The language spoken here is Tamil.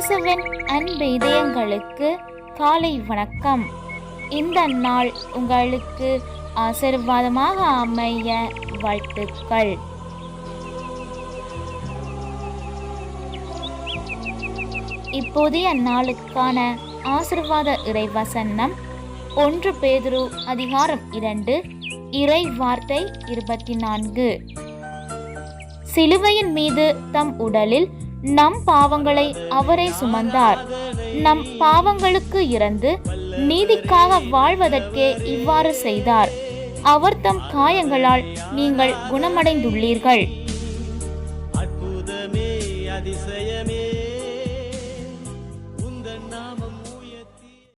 இயேசுவின் அன்பு இதயங்களுக்கு காலை வணக்கம். இந்த நாள் உங்களுக்கு ஆசீர்வாதமாக அமைய வாழ்த்துக்கள். இப்போதைய நாளுக்கான ஆசீர்வாத இறைவசனம் 1 பேதுரு அதிகாரம் 2 இறை வார்த்தை 24. சிலுவையின் மீது தம் உடலில் நம் பாவங்களை அவரே சுமந்தார். நம் பாவங்களுக்கு இறந்து நீதிக்காக வாழ்வதற்கே இவ்வாறு செய்தார். அவர் தம் காயங்களால் நீங்கள் குணமடைந்துள்ளீர்கள். அற்புதமே அதிசயம்.